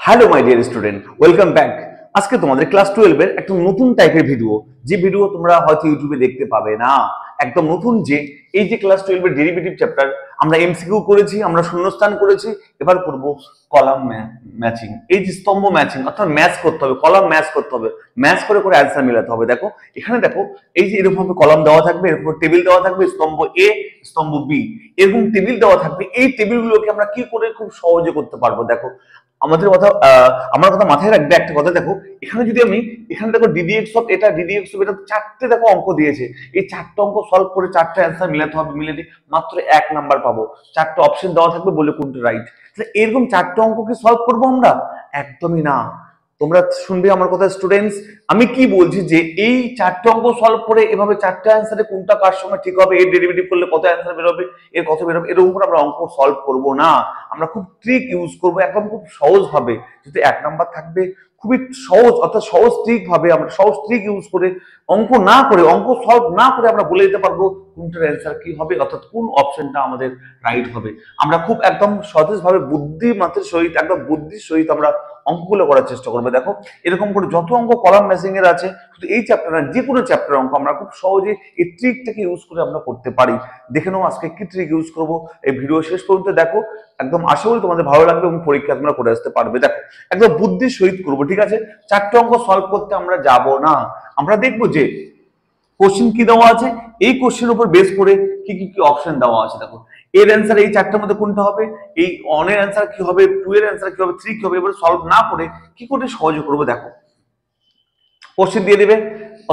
Hello my dear student, welcome back. আজকে তোমাদের class 12 এর একটা নতুন টাইপের ভিডিও, যে ভিডিও তোমরা হয়তো ইউটিউবে দেখতে পাবে না। একদম নতুন, যে এই যে ক্লাস 12 এর ডেরিভেটিভ চ্যাপ্টার আমরা এমসিকিউ করেছি, আমরা শূন্যস্থান করেছি, এবার করব কলাম ম্যাচিং। এই যে স্তম্ভ ম্যাচিং, অর্থাৎ ম্যাচ করতে হবে, কলাম ম্যাচ করতে হবে, ম্যাচ করে করে অ্যান্সার মেলাতে হবে। দেখো এখানে দেখো, এই যে এরকম ভাবে কলাম দেওয়া থাকবে, এরকম টেবিল দেওয়া থাকবে, স্তম্ভ এ, স্তম্ভ বি, এরকম টেবিল দেওয়া থাকবে। এই টেবিলগুলোকে আমরা কি করে খুব সহজে করতে পারবো। দেখো আমাদের কথা, আমার কথা মাথায় রাখবে একটা কথা। দেখো এখানে যদি আমি, এখানে দেখো ডিডিএক্স অফ এটা, ডিডিএক্স অফ এটা, চারটে দেখো অঙ্ক দিয়েছে। এই চারটে অঙ্ক সলভ করে চারটে অ্যান্সার মিলাতে হবে, মিলে মাত্র 1 নাম্বার পাবো। চারটে অপশন দেওয়া থাকবে, বলে কোনটা রাইট। এরকম চারটে অঙ্ক কি সলভ করবো আমরা? একদমই না। তোমরা শুনবে আমার কথা স্টুডেন্টস, আমি কি বলছি, যে এই চারটে অঙ্ক সলভ করে এভাবে চারটে অ্যান্সারে কোনটা কার সঙ্গে ঠিক হবে, এর ডেরিভেটিভ করলে কত অ্যান্সার বেরোবে, এর কত বেরোবে, এর উপর আমরা অঙ্ক সলভ করব না। আমরা খুব ট্রিক ইউজ করব, একদম খুব সহজ ভাবে। যদি 1 নাম্বার থাকবে খুবই সহজ, অর্থাৎ সহজ ট্রিক ভাবে, আমরা সহজ ট্রিক ইউজ করে অঙ্ক না করে, অঙ্ক সলভ না করে আমরা বলে দিতে পারবো কোনটার অ্যান্সার কি হবে, অর্থাৎ কোন অপশনটা আমাদের রাইট হবে। আমরা খুব একদম সতেজ ভাবে, বুদ্ধিমাত্রের সহিত, একদম বুদ্ধির সহিত আমরা অঙ্কগুলো করার চেষ্টা করবে। দেখো এরকম করে যত অঙ্ক কলাম ম্যাচিং এর আছে, শুধু এই চ্যাপ্টার না, যে কোনো চ্যাপ্টার অঙ্ক আমরা খুব সহজে এই ট্রিকটাকে ইউজ করে আমরা করতে পারি। দেখে নাও আজকে কি ট্রিক ইউজ করবো, এই ভিডিও শেষ পর্যন্ত দেখো। একদম আশা করি তোমাদের ভালো লাগবে এবং পরীক্ষা তোমরা করে আসতে পারবে। দেখো একদম বুদ্ধির সহিত করবো, ঠিক আছে? চারটে অঙ্ক সলভ করতে আমরা যাব না, আমরা দেখবো যে কোশ্চেন কি দেওয়া আছে, এই কোশ্চেনের উপর বেস করে কি কি কি অপশন দেওয়া আছে। দেখো এর অ্যান্সার এই চারটার মধ্যে কোনটা হবে, এই অনের অ্যান্সার কি হবে, 2 এর অ্যান্সার কি হবে, 3 কি হবে, এবারে সলভ না করে কি করে সহজে করবো। দেখো কোশ্চেন দিয়ে দিবে,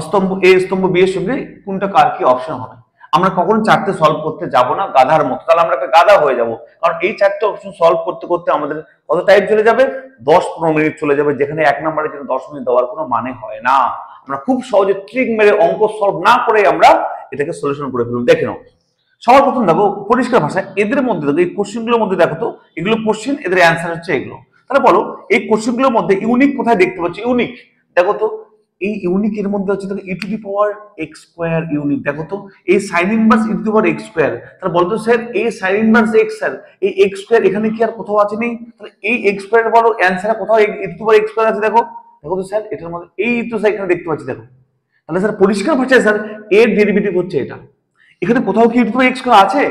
স্তম্ভ এ স্তম্ভ বি এর সঙ্গে কোনটা কার কি অপশন হবে। আমরা কখনো চারটে সলভ করতে যাব না গাধার মতো, তাহলে আমরা একটা গাধা হয়ে যাব। কারণ এই চারটে অপশন সলভ করতে করতে আমাদের কত টাইম চলে যাবে, 10-15 মিনিট চলে যাবে, যেখানে 1 নম্বরের জন্য 10 মিনিট দেওয়ার কোনো মানে হয় না। আমরা খুব সহজে ট্রিক মেরে অঙ্ক সলভ না করে আমরা এটাকে সলিউশন করে ফেলুন। দেখে নাও সবার প্রথম দেখো পরিষ্কার ভাষায়, এদের মধ্যে দেখো, এই কোশ্চেনগুলোর মধ্যে দেখো তো, এগুলো কোশ্চেন, এদের অ্যান্সার হচ্ছে এগুলো। তাহলে বলো এই কোশ্চেনগুলোর মধ্যে ইউনিক কোথায় দেখতে পাচ্ছি? ইউনিক দেখো তো, এই ইউনিক এর মধ্যে হচ্ছে দেখো e to the power x square unique. দেখো তো এই sine inverse e to the power x square, তাহলে বলতো স্যার এই সাইন ইনভার্স এক্স, স্যার এই এক্স স্কোয়ার এখানে কি আর কোথাও আছে? নেই। তাহলে এই এক্স স্কোয়ার বলো অ্যান্সার কোথাও e to the power x square আছে। দেখো দেখো তো স্যার এটার মধ্যে এই তো স্যার এখানে দেখতে পাচ্ছি। দেখো তাহলে স্যার পরিষ্কার ভাষায় স্যার এর ডেরিভেটিভ হচ্ছে এটা। এখানে কোথাও কি e to the power x square আছে?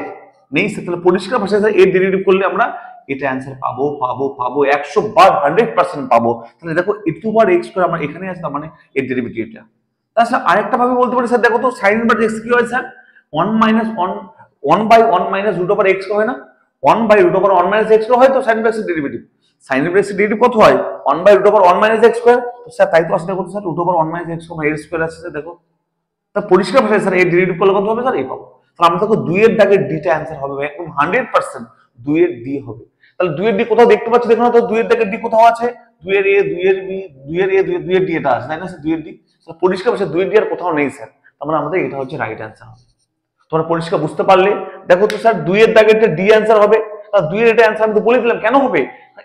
নেই স্যার। তাহলে পরিষ্কার ভাষায় স্যার এর ডেরিভেটিভ করলে আমরা এটা অ্যান্সার পাবো, পাবো, পাবো, 100 বার 100% পাবো। তাহলে দেখো e to the power x square আমরা এখানে আছে, তার মানে এর ডেরিভেটিভ এটা। তাছাড়া আরেকটা ভাবে বলতে পারি, স্যার দেখো তো সাইন ইনভার্স এক্স কি হয় sir? 1 minus root over x হয় না? 1 by root over 1 minus x হয় তো সাইন ইনভার্স এর ডেরিভেটিভ। সাইন ইনভার্স এর ডেরিভেটিভ কত হয়? 1 by root over 1 minus x square. তো স্যার তাই তো আসলে দেখো sir root over 1 minus x square এর স্কয়ার আছে। দেখো তা পরিষ্কার ভাষায় স্যার এর ডেরিভেটিভ করলে কত হবে স্যার? এই পাবো। তাহলে আমরা দেখো 2 এর দাগের ডি টা অ্যানসার হবে একদম 100%, 2 এর ডি হবে। তাহলে 2 এর ডি কোথাও দেখতে পাচ্ছি? দেখো না তো 2 এর দাগের ডি কোথাও আছে? 2 এর এ, 2 এর বি, 2 এর এ, 2 এর ডি এটা আছে, তাই না স্যার? 2 এর ডি পরিষ্কার ভাষায় 2 এর ডি আর কোথাও নেই স্যার, তার মানে আমাদের এটা হচ্ছে রাইট অ্যানসার হবে। তোমরা পরিষ্কার বুঝতে পারলে? দেখো তো স্যার 2 এর দাগেরটা ডি অ্যানসার হবে, আর 2 এর এটা অ্যানসার আমি তো বলে দিলাম কেন হবে।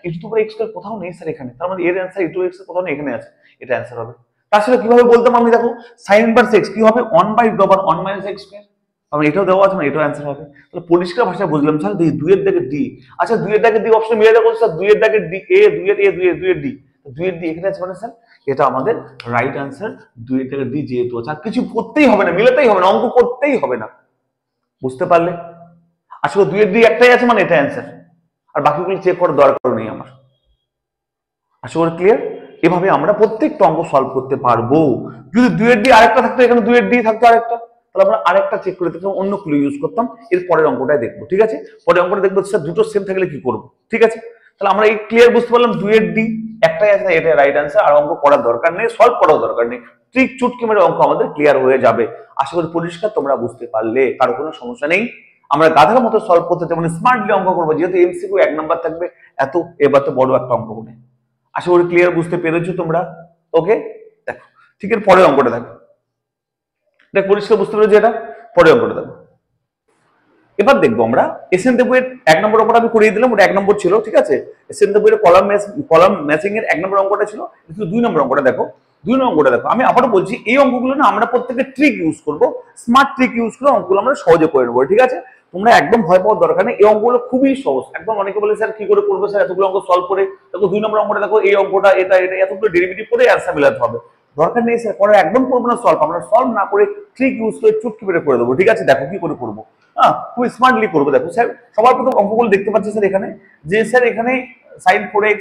E to the power x square কোথাও নেই স্যার এখানে, তার মানে এর অ্যানসার ই টু এক্স কোথাও নেই, এখানে আছে, এটা অ্যানসার হবে। তাছাড়া কিভাবে বলতাম আমি? দেখো সাইন ইনভার্স এক্স কি হবে? 1 by root over 1 minus x square, তাহলে এটাও দেওয়া আছে, মানে এটাও অ্যানসার হবে। তাহলে পরিষ্কার ভাষায় বুঝলাম স্যার 2 এর দাগের ডি। আচ্ছা 2 এর দাগের ডি অপশন মিলে দেখো স্যার, 2 এর দাগের ডি এ, 2 এর এ, 2 এর ডি, 2 এর ডি এখানে আছে, মানে স্যার এটা আমাদের রাইট অ্যানসার। 2 এর দাগের ডি যেহেতু আছে, আর কিছু করতেই হবে না, মিলাতেই হবে না, অঙ্ক করতেই হবে না। বুঝতে পারলে? আসলে 2 এর ডি একটাই আছে, মানে এটা অ্যানসার, আর বাকিগুলো চেক করার দরকার নেই আমার। আশা করি ক্লিয়ার? এভাবে আমরা প্রত্যেকটা অঙ্ক সলভ করতে পারবো। যদি 2 এর ডি আরেকটা থাকতো, এখানে 2 এর ডি থাকতো আরেকটা, তাহলে আমরা আরেকটা চেক করে দেখতাম, অন্য ক্লু ইউজ করতাম, এর পরের অঙ্কটাই দেখবো। ঠিক আছে? পরের অঙ্কটা দেখবো স্যার দুটো সেম থাকলে কি করবো। ঠিক আছে? তাহলে আমরা এই ক্লিয়ার বুঝতে পারলাম 2 এর ডি একটাই আছে, এটা রাইট অ্যান্সার, আর অঙ্ক করার দরকার নেই, সলভ করার দরকার নেই, ট্রিক চুটকি মেরে অঙ্ক আমাদের ক্লিয়ার হয়ে যাবে। আশা করি পরিষ্কার তোমরা বুঝতে পারলে, কারো কোনো সমস্যা নেই। আমরা গাধার মতো সলভ করতে, যেমন স্মার্টলি অঙ্ক করবো, যেহেতু এমসিকিউ 1 নাম্বার থাকবে, এত এবার তো বড় একটা অঙ্ক করে। আশা করি ক্লিয়ার বুঝতে পেরেছো তোমরা? ওকে দেখো, ঠিক এর পরের অঙ্কটা দেখো, দেখ পরিষ্কার বুঝতে পেরেছো এটা? পরের অঙ্কটা দেখো। এবার দেখবো আমরা এসএন দেবুয়ের 1 নম্বর অঙ্কটা আমি করিয়ে দিলাম, ওটা 1 নম্বর ছিল। ঠিক আছে? এসএন দেবুয়ের কলাম ম্যাচিং এর 1 নম্বর অঙ্কটা ছিল, কিন্তু 2 নম্বর অঙ্কটা দেখো। 2 নম্বর অঙ্কটা দেখো, আমি আবারও বলছি এই অঙ্কগুলো না আমরা প্রত্যেকটা ট্রিক ইউজ করব, স্মার্ট ট্রিক ইউজ করে অঙ্কগুলো আমরা সহজে করে নেবো। ঠিক আছে? তোমরা একদম ভয় পাওয়ার দরকার নেই, এই অঙ্কগুলো খুবই সহজ একদম। অনেকে বলে স্যার কি করে করবো স্যার এতগুলো অঙ্ক সলভ করে, দেখো 2 নম্বর অঙ্কটা দেখো এই অঙ্কটা এটা এটা এতগুলো ডেরিভেটিভ করে অ্যান্সার মেলাতে হবে, দরকার নেই স্যার পরে একদম করবো না সলভ, আমরা সলভ না করে ট্রিক ইউজ করে চুটকি মেরে করে দেবো। ঠিক আছে, দেখো কি করে করবো, হ্যাঁ খুব স্মার্টলি করবো। দেখো স্যার সবার প্রথম অঙ্কগুলো দেখতে পাচ্ছি স্যার এখানে, যে স্যার এখানে sin 4x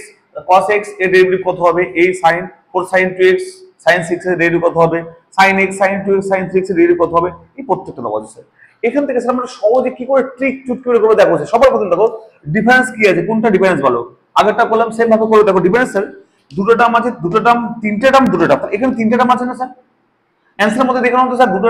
cos x এর ডেরিভেটিভ কত হবে, এই sin 4 sin 2x sin 6 এর ডেরিভেটিভ কত হবে, sin x sin 2x sin 6 এর ডেরিভেটিভ কত হবে, এই প্রত্যেকটা দেওয়া আছে স্যার। এখান থেকে স্যার আমরা সহজে কি করে ট্রিক চুটকি করে করবো দেখো স্যার। সবার প্রথম দেখো ডিফারেন্স কি আছে, কোনটা ডিফারেন্স বলো, আগেরটা করলাম সেম ভাবে করে দেখো। ডিফারেন্স স্যার দুটো টার্ম আছে, দুটো টার্ম তিনটে টার্ম দুটো টার্ম, এখানে তিনটে টার্ম আছে না স্যার, অ্যান্সারের মধ্যে দেখলাম তো স্যার দুটো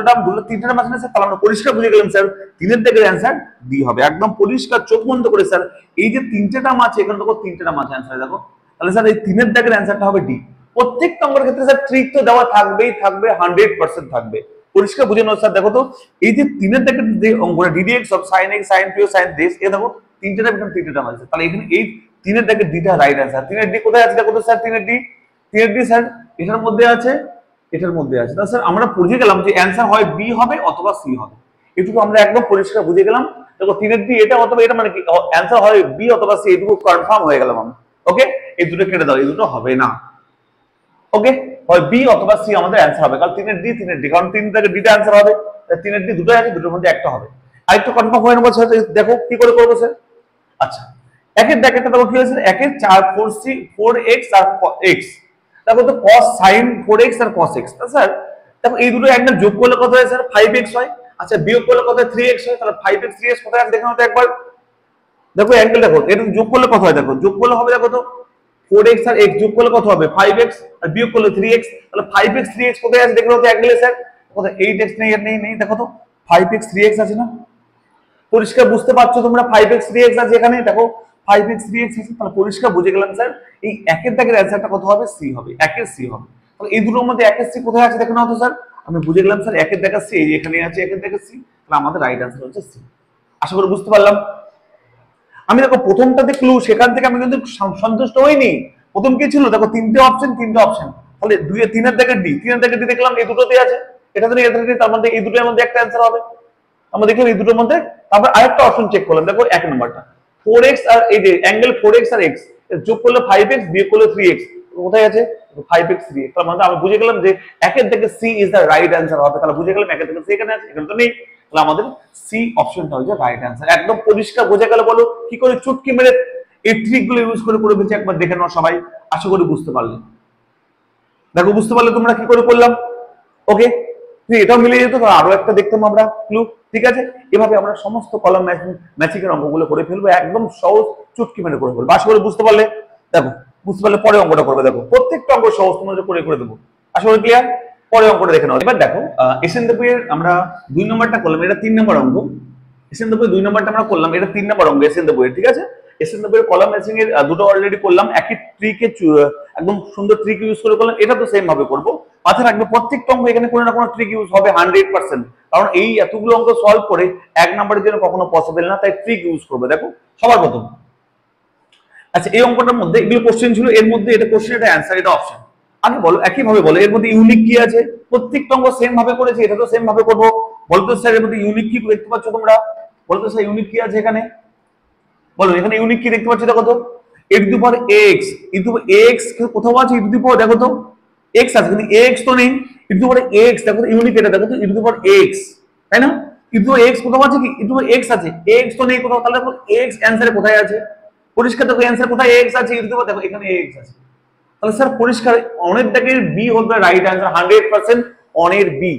টার্ম তিনটে টার্ম আছে না স্যার, তাহলে আমরা পরিষ্কার বুঝে গেলাম স্যার তিনের দিকের অ্যান্সার ডি হবে, একদম পরিষ্কার চোখ বন্ধ করে স্যার। এই যে তিনটে টার্ম আছে এখানে দেখো তিনটে টার্ম আছে অ্যান্সারে দেখো, তাহলে স্যার এই তিনের দিকের অ্যান্সারটা হবে ডি। প্রত্যেকটা অঙ্কের ক্ষেত্রে স্যার ট্রিক তো দেওয়া থাকবেই থাকবে, 100% থাকবে, পরিষ্কার বুঝে নাও স্যার। দেখো তো এই যে তিনের দিকের যে অঙ্কটা ddx of sin x sin 2 sin this, এ দেখো তিনটে টার্ম এখানে তিনটে টার্ম আছে, তাহলে এখানে এই তিনের দিকের ডিটা রাইট অ্যান্সার। তিনের ডি কোথায় আছে দেখো তো স্যার, তিনের ডি স্যার এটার মধ্যে আছে, এটার মধ্যে আছে, তাহলে স্যার আমরা বুঝে গেলাম যে অ্যান্সার হয় বি হবে অথবা সি হবে, এটুকু আমরা একদম পরিষ্কার বুঝে গেলাম। দেখো তিনের ডি এটা অথবা এটা মানে কি অ্যান্সার হয় বি অথবা সি, এটুকু কনফার্ম হয়ে গেলাম আমরা। ওকে, এই দুটো কেটে দাও, এই দুটো হবে না। ওকে, হয় বি অথবা সি আমাদের অ্যান্সার হবে, কারণ তিনের ডি, কারণ তিন থেকে ডিটা অ্যান্সার হবে, তিনের ডি দুটো আছে, দুটোর মধ্যে একটা হবে। আরেকটু কনফার্ম হয়ে নেবো স্যার, দেখো কি করে করবো স্যার। আচ্ছা একের ব্র্যাকেটটা দেখো কি হয়েছে, একের 4x আর x, দেখো তো cos sin 4x আর cos x, স্যার দেখো এই দুটো অ্যাঙ্গেল যোগ করলে কত হয় স্যার 5x হয়, আচ্ছা বিয়োগ করলে কত হয় 3x হয়, তাহলে 5x 3x কোথায় আছে দেখো তো একবার, দেখো অ্যাঙ্গেল দেখো এটা যোগ করলে কত হয়, দেখো যোগ করলে হবে দেখো তো 4x আর x যোগ করলে কত হবে 5x, আর বিয়োগ করলে 3x, তাহলে 5x 3x কোথায় আছে দেখো তো অ্যাঙ্গেলে স্যার, কোথায় 8x নেই নেই নেই, দেখো তো 5x 3x আছে না, পরিষ্কার বুঝতে পারছো তোমরা 5x 3x আছে এখানে, দেখো 5x 3x আছে, তাহলে পরিষ্কার বুঝে গেলাম স্যার এই একের দাগের অ্যানসারটা কত হবে, সি হবে, একের সি হবে। তাহলে এই দুটোর মধ্যে একের সি কোথায় আছে দেখো নাও তো স্যার, আমি বুঝে গেলাম স্যার একের দাগের সি এখানে আছে, একের দাগের সি, তাহলে আমাদের রাইট অ্যানসার হচ্ছে সি। আশা করি বুঝতে পারলাম। আমি দেখো প্রথমটাতে ক্লু, সেখান থেকে আমি কিন্তু সন্তুষ্ট হইনি। প্রথম কি ছিল দেখো তিনটে অপশন, তাহলে তিনের দাগের ডি, দেখলাম এই দুটোতে আছে, এটাতে নেই এটাতে নেই, তার মধ্যে এই দুটোর মধ্যে একটা অ্যানসার হবে, আমরা দেখলাম এই দুটোর মধ্যে। তারপর আরেকটা অপশন চেক করলাম, দেখো এক নম্বরটা 4x আর এই যে অ্যাঙ্গেল 4x আর x যোগ করলে 5x বিয়োগ করলে 3x কোথায় আছে 5x 3x, তার মানে আমি বুঝে গেলাম যে একের থেকে C is the right answer হবে, তাহলে বুঝে গেলাম একের থেকে সি এখানে আছে, এখানে তো নেই, তাহলে আমাদের সি অপশনটা হচ্ছে রাইট অ্যান্সার। একদম পরিষ্কার বোঝা গেল, বলো কি করে চুটকি মেরে এই ট্রিকগুলো ইউজ করে করে ফেলছি, একবার দেখে নাও সবাই, আশা করি বুঝতে পারলে। দেখো বুঝতে পারলে তোমরা কি করে করলাম। ওকে, এটাও মিলে যেত, আরো একটা দেখতাম আমরা ক্লু। ঠিক আছে, এভাবে আমরা সমস্ত কলাম ম্যাচিং এর অঙ্কগুলো করে ফেলবো, একদম সহজ চুটকি মেরে করে ফেলবো। আশা করি বুঝতে পারলে। দেখো বুঝতে পারলে পরে অঙ্কটা করবে, দেখো প্রত্যেকটা অঙ্ক সহজ তোমাদের করে করে দেবো, আশা করি ক্লিয়ার। পরে অঙ্কটা দেখে নাও। এবার দেখো এসএনডব্লিউ এর আমরা 2 নম্বরটা করলাম, এটা 3 নম্বর অঙ্ক। এসএনডব্লিউ 2 নম্বরটা আমরা করলাম, এটা 3 নম্বর অঙ্ক এসএনডব্লিউ এর। ঠিক আছে, এসএনডব্লিউ এর কলাম ম্যাচিং এর দুটো অলরেডি করলাম, একই ট্রিকে একদম সুন্দর ট্রিক ইউজ করে করলাম, এটা তো সেম ভাবে করবো। মাথায় রাখবে প্রত্যেকটা অঙ্ক এখানে কোনো না কোনো ট্রিক ইউজ হবে 100%, কারণ এই এতগুলো অঙ্ক সলভ করে এক নম্বরের জন্য কখনো পসিবল না, তাই ট্রিক ইউজ করবে। দেখো সবার প্রথম, আচ্ছা এই অঙ্কটার মধ্যে এগুলো কোশ্চেন ছিল, এর মধ্যে এটা কোশ্চেন, এটা অ্যান্সার, এটা অপশন। আগে বলো একই ভাবে বলো এর মধ্যে ইউনিক কি আছে, প্রত্যেকটা অঙ্ক সেম ভাবে করেছি, এটা তো সেম ভাবে করবো। বলতো স্যার এর মধ্যে ইউনিক কি দেখতে পাচ্ছ তোমরা, বলতো স্যার ইউনিক কি আছে এখানে, বলো এখানে ইউনিক কি দেখতে পাচ্ছ, দেখো তো e two the power x, e to the x কোথাও আছে e টু দি পাওয়ার, দেখো তো x আছে কিন্তু x তো নেই, e two the power x, দেখো তো ইউনিক এটা, দেখো তো e two the power x, তাই না, e two the power x কোথাও আছে কি, e two the power x আছে, x তো নেই কোথাও, তাহলে দেখো x অ্যানসারে কোথায় আছে, পরিষ্কার দেখো অ্যানসার কোথায় x আছে, e টু দি পাওয়ার, দেখো এখানে x আছে, তাহলে স্যার পরিষ্কার অনের দাগের বি হবে রাইট অ্যানসার 100%, অনের বি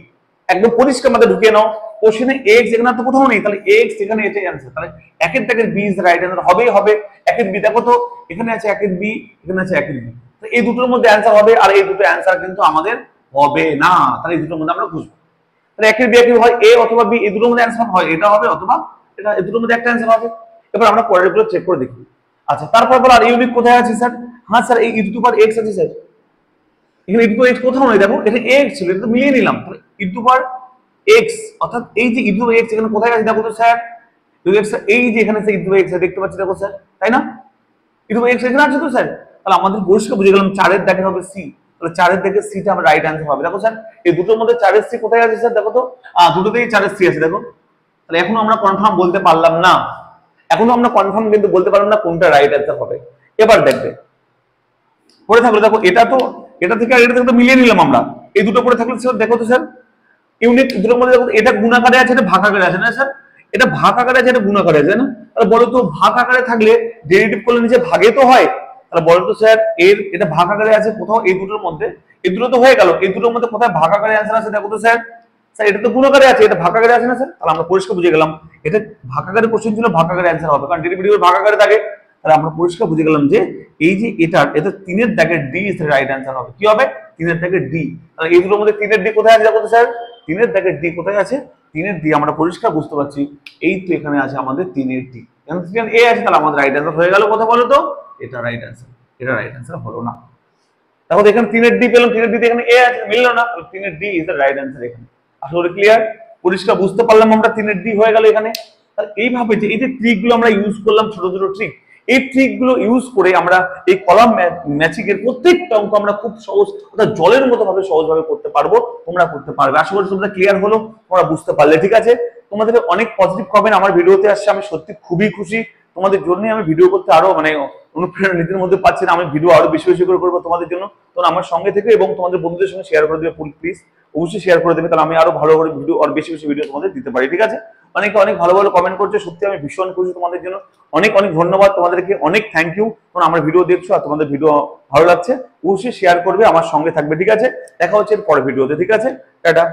একদম পরিষ্কার মধ্যে ঢুকিয়ে নাও। কোশ্চেনে x এখানে তো কোথাও নেই, তাহলে x এখানে এটাই অ্যানসার, তাহলে একের দাগের বি ইজ রাইট অ্যানসার, হবেই হবে। একের বি দেখো তো এখানে আছে একের বি, এখানে আছে একের বি, তো এই দুটোর মধ্যে অ্যানসার হবে, আর এই দুটো অ্যানসার কিন্তু আমাদের হবে না, তাহলে এই দুটোর মধ্যে আমরা খুঁজবো। তাহলে একের বি একের হয় এ অথবা বি, এই দুটোর মধ্যে অ্যানসার হয় এটা হবে অথবা এটা, এই দুটোর মধ্যে একটা অ্যানসার হবে। এবার আমরা পরের গুলো চেক করে দেখি। আচ্ছা তারপর বলো আর ইউনিক কোথায় আছে স্যার, হ্যাঁ স্যার এই e two the power x আছে স্যার, এখানে e two the power x কোথাও নেই, দেখো এটা x ছিল, এটা তো মিলিয়ে নিলাম, তাহলে e two the power x, অর্থাৎ এই যে e two the power x এখানে কোথায় আছে দেখো তো স্যার, এই যে এখানে e two the power x দেখতে পাচ্ছি দেখো স্যার, তাই না, e two the power x এখানে আছে তো স্যার, তাহলে আমাদের পরিষ্কার বুঝে গেলাম 4 এর দাগে হবে c, তাহলে 4 এর দাগে c টা আমার রাইট অ্যানসার হবে। দেখো স্যার এই দুটোর মধ্যে 4 এর c কোথায় আছে স্যার, দেখো তো দুটোতেই 4 এর c আছে, দেখো তাহলে এখনো আমরা কনফার্ম বলতে পারলাম না, এখনো আমরা কনফার্ম কিন্তু বলতে পারলাম না কোনটা রাইট অ্যান্সার হবে। এবার দেখবে পড়ে থাকলো, দেখো এটা তো এটা থেকে আর এটা থেকে তো মিলিয়ে নিলাম আমরা, এই দুটো পড়ে থাকলে স্যার দেখো তো স্যার ইউনিট দুটোর মধ্যে দেখো এটা গুণাকারে আছে, এটা ভাগ আকারে আছে না স্যার, এটা ভাগ আকারে আছে, এটা গুণাকারে আছে না, তাহলে বলো তো ভাগ আকারে থাকলে ডেরিভেটিভ করলে নিচে ভাগে তো হয়, তাহলে বলো তো স্যার এর এটা ভাগ আকারে আছে কোথাও এই দুটোর মধ্যে, এই দুটো তো হয়ে গেল, এই দুটোর মধ্যে কোথায় ভাগ আকারে অ্যান্সার আছে দেখো তো স্যার, স্যার এটা তো গুণাকারে আছে, এটা ভাগ আকারে আছে না স্যার, তাহলে আমরা পরিষ্কার বুঝে গেলাম এটা ভাগ আকারে কোশ্চেন ছিল, ভাগ আকারে অ্যান্সার হবে, কারণ ডেরিভেটিভ ভাগ আকারে থাকে, তাহলে আমরা পরিষ্কার বুঝে গেলাম যে এই যে এটা তিনের দাগের D is the right answer হবে। কি হবে? তিনের দাগের ডি। তাহলে এই দুটোর মধ্যে তিনের ডি কোথায় আছে দেখো তো স্যার, তিনের দাগের ডি কোথায় আছে, তিনের ডি আমরা পরিষ্কার বুঝতে পারছি, এই তো এখানে আছে আমাদের তিনের ডি, এখানে এ আছে, তাহলে আমাদের রাইট অ্যান্সার হয়ে গেল। কথা বলো তো এটা রাইট অ্যান্সার, এটা রাইট অ্যান্সার হলো না। দেখো এখানে তিনের ডি পেলাম, তিনের ডি এখানে এ আছে, মিললো না, তিনের D is the right answer এখানে। আসলে ক্লিয়ার? পরিষ্কার বুঝতে পারলাম আমরা, তিনের ডি হয়ে গেল এখানে। এইভাবে যে এই যে ট্রিক গুলো আমরা ইউজ করলাম, ছোট ছোট ট্রিক, এই ট্রিক গুলো ইউজ করে আমরা এই কলাম ম্যাচিং এর প্রত্যেকটা অঙ্ক আমরা খুব সহজ অর্থাৎ জলের মতো ভাবে সহজভাবে করতে পারবো, তোমরা করতে পারবে। আশা করি তোমরা ক্লিয়ার হলো, তোমরা বুঝতে পারলে। ঠিক আছে, তোমাদের অনেক পজিটিভ কমেন্ট আমার ভিডিওতে আসছে, আমি সত্যি খুবই খুশি। তোমাদের জন্য আমি ভিডিও করতে আরো অনুপ্রেরণা নিজের মধ্যে পাচ্ছি না, আমি ভিডিও আরো বেশি বেশি করে করবো তোমাদের জন্য। তোমরা আমার সঙ্গে থেকে এবং তোমাদের বন্ধুদের সঙ্গে শেয়ার করে দেবে, প্লিজ অবশ্যই শেয়ার করে দেবে, তাহলে আমি আরো ভালো করে ভিডিও আর বেশি বেশি ভিডিও তোমাদের দিতে পারি। ঠিক আছে, অনেকে অনেক ভালো ভালো কমেন্ট করছে, সত্যি আমি ভীষণ খুশি তোমাদের জন্য। অনেক অনেক ধন্যবাদ তোমাদেরকে, অনেক থ্যাংক ইউ। তোমরা আমার ভিডিও দেখছো আর তোমাদের ভিডিও ভালো লাগছে, অবশ্যই শেয়ার করবে, আমার সঙ্গে থাকবে। ঠিক আছে, দেখা হচ্ছে এর পরের ভিডিওতে। ঠিক আছে, টাটা।